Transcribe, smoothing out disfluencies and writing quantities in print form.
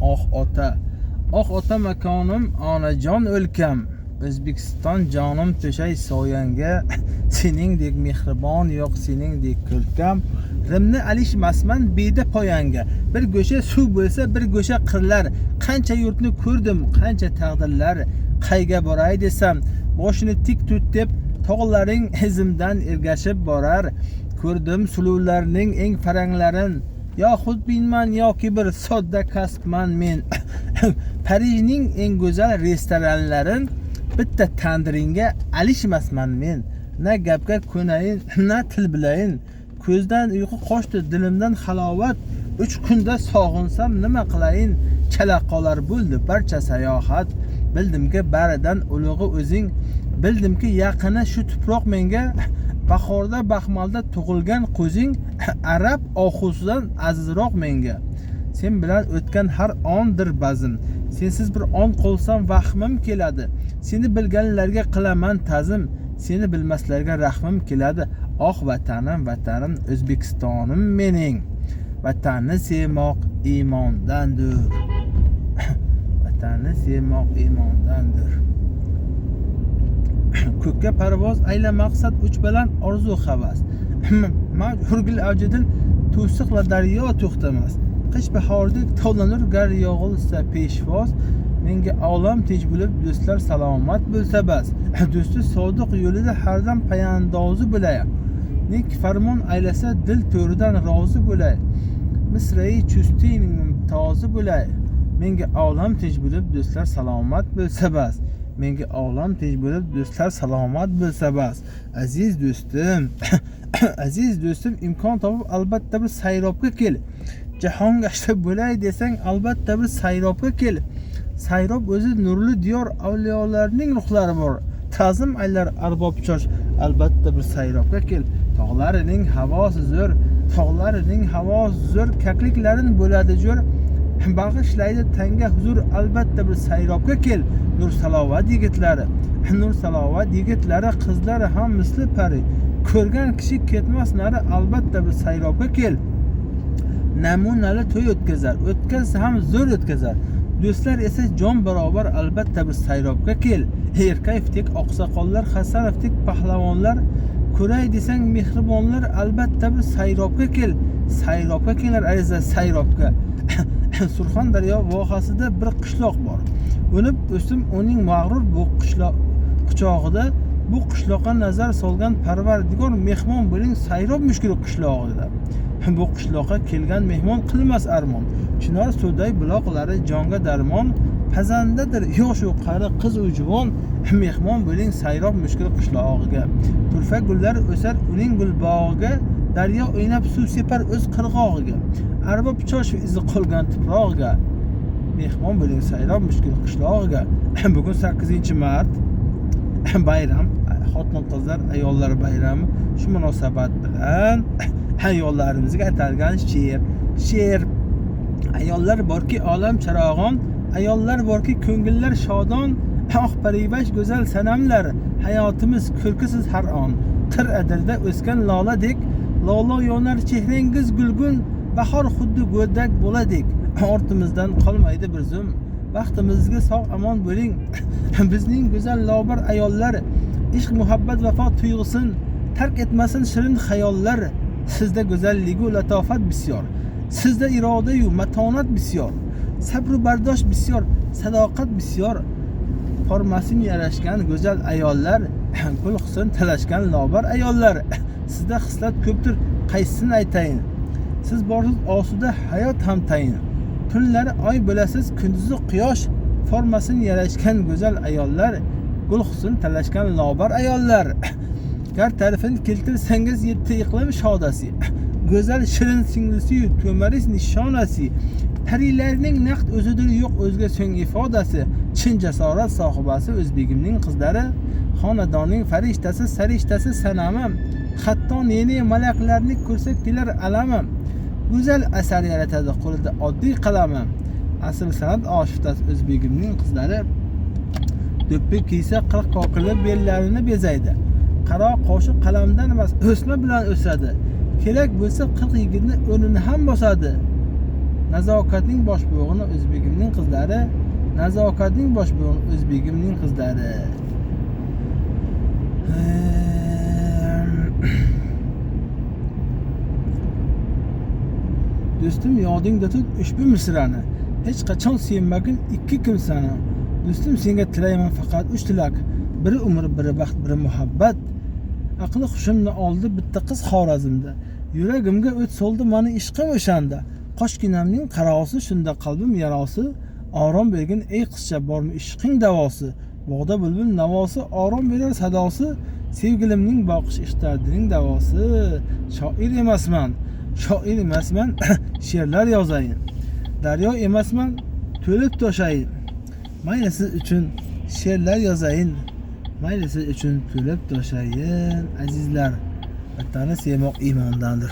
Oh ota makonim, onajon o'lkam. O'zbekiston jonim to'shay soyanga. Seningdek mehribon yo'q, seningdek ko'rkam. Rimni alishmasman beda poyanga. Bir go'sha suv bo'lsa, bir go'sha qirlar. Qancha yurtni ko'rdim, qancha taqdirlar. Qayga boray desam, boshini tik tut deb tog'laring izimdan ergashib borar. Ko'rdim suluvlarning eng faranglarin. Yo xudbinman yoki bir sodda kasbman men. Parijning eng go'zal restoranlarin bitta tandiringga alishmasman men. Na gapga ko'nayin, na til bilayin. Ko'zdan uyqu qochdi, dilimdan halovat. 3 kunda sog'insam nima qilayin? Chalaqolar bo'ldi barcha sayohat. Bildimki baridan ulug'i o'zing. Bildimki yaqini shu tuproq menga. Bahorda baxmalda tug'ilgan qo'zing arab oxusidan azizroq menga. Sen bilan o'tgan har ondir bazm. Sensiz bir on qolsam vahmim keladi. Seni bilganlarga qilaman ta'zim. Seni bilmaslarga rahmim keladi. Oh vatanim, vatanim O'zbekistonim mening. Vatanni sevmoq iymondandir. Vatanni sevmoq iymondandir. Ko'kka parvoz ayla maqsad uch bilan orzu havas. Hurgil avjidil to'siqla daryo to'xtamas. Qish bahordek tovlanur gar yog'ilsa peshvoz. Menga olam tinch bo'lib do'stlar salomat bo'lsa bas. Do'sti sodiq yo'lida har dam payandozi bo'lay. Nek farmon aylasa dil to'ridan rozi bo'lay. Misrai chustin mumtozi bo'lay. Menga olam tinch bo'lib do'stlar salomat bo'lsa bas. Menga olam tinch bo'lib do'stlar salomat bo'lsa bas. Aziz do'stim, aziz do'stim, imkon topib albatta bir sayrobga kel. Jahon gashta bo'lay desang albatta bir sayrobga kel. Sayrob o'zi nurli diyor, avliyolarning ruhlari bor. Ta'zim aylar arbob chosh, albatta bir sayrobga kel. Tog'larining havosi zo'r, tog'larining havosi zo'r, kakliklarin bo'ladi jo'r. Bag'ishlaydi tanga huzur, albatta bir sayrobga kel. Nur salovat yigitlari, nur salovat yigitlari, qizlari ham misli pari. Ko'rgan kishi ketmas nari, albatta bir sayrobga kel. Namunali to'y o'tkazar, o'tkazsa ham zo'r o'tkazar. Do'stlar esa jon barobar, albatta bir sayrobga kel. Erkayevdek oqsoqollar, Hasanovdek pahlavonlar, ko'ray desang mehribonlar, albatta bir sayrobga kel. Sayrobga kelar ariza sayrobga. Surxondaryo vohasida bir qishloq bor. O'nib o'sdim uning mag'rur bu qishloq quchog'ida. Bu qishloqqa nazar solgan Parvardigor mehmon bo'ling sayrob mushkul qishlog'ida. Bu qishloqqa kelgan mehmon qilmas armon. Chinor suvday buloqlari jonga darmon. Pazandadir yosh u qari qiz u juvon. Mehmon bo'ling sayrob mushkul qishlog'iga. Turfa gullar o'sar uning gulbog'iga. Daryo o'ynab suv separ o'z qirg'og'iga. Arbob chosh izi qolgan tuprog'iga. Mehmon bo'ling sayrob mushkul qishlog'iga. Bugun 8-mart bayram, xotin qizlar ayollar bayrami. Shu munosabat bilan ayollarimizga atalgan she'r. Ayollar borki olam charog'on, ayollar borki ko'ngillar shodon. Oq parivash go'zal sanamlar, hayotimiz ko'rkisiz har on. Qir adirda o'sgan loladek, lolo yonar chehrangiz gulgun, bahor xuddi go'dak bo'ladik. Ortimizdan qolmaydi bir zum. Baxtimizga sog' amon bo'ling. Bizning go'zal lobar ayollar, ishq, muhabbat, vafo tuyg'usin tark etmasin shirin xayollar. Sizda go'zalligi va latofat bisyor. Sizda iroda yu matonat bisyor. Sabr va bardosh bisyor, sadoqat bisyor. Formasini yarashgan go'zal ayollar, pul husn talashgan lobar ayollar. Sizda xislat ko'pdir, qaysini aytayin? Siz borsiz osuda hayot ham tayin. Tunlari oy bo'lasiz, kunduzi quyosh. Formasini yarashgan go'zal ayollar, gul husn talashgan lobar ayollar. Gar tarafini keltirsangiz yetti iqlim shodasi. Go'zal shirin singlisi yu to'maris nishonasi. Parilarning naqd o'zidir, yo'q o'zga so'ng ifodasi. Chin jasorat sohibasi o'zbegimning qizlari, xonadonning farishtasi, sarishtasi sanamim. Hatto neni malaklarni ko'rsak kelar alamim. Go'zal asar yaratadi qo'lida oddiy qalamim. Asl san'at oshiqasi o'zbegimning qizlari do'ppi kiysa 40 qoqilib bellarini bezaydi. Qaro qoshiq qalamdan emas, o'sma bilan o'sadi. kerak bo'lsa 40 yigitni o'rnini ham bosadi. Nazokatning boshbug'ini o'zbegimning qizlari, nazokatning boshbug'ini o'zbegimning qizlari. Do'stim yodingda tut ushbu misrani. Hech qachon sevmagin ikki kimsani. Do'stim senga tilayman faqat 3 tilak. Biri umr, biri baxt, biri muhabbat. Aqli hushimni oldi bitta qiz Xorazmda. Yuragimga o't soldi meni ishqim o'shanda. Qoshginamning qarosi shunda qalbim yarosi. Orom bergin ey qizcha bormi ishqing davosi. Bog'da bulbul navosi orom berar sadosi. Sevgilimning boqish ishtardining davosi. Shoir emasman, she'rlar yozayin. Daryo emasman, to'lib toshayin. Mayli siz uchun she'rlar yozayin. Mayli siz uchun to'lib toshayin. Azizlar, vatani sevmoq iymondandir.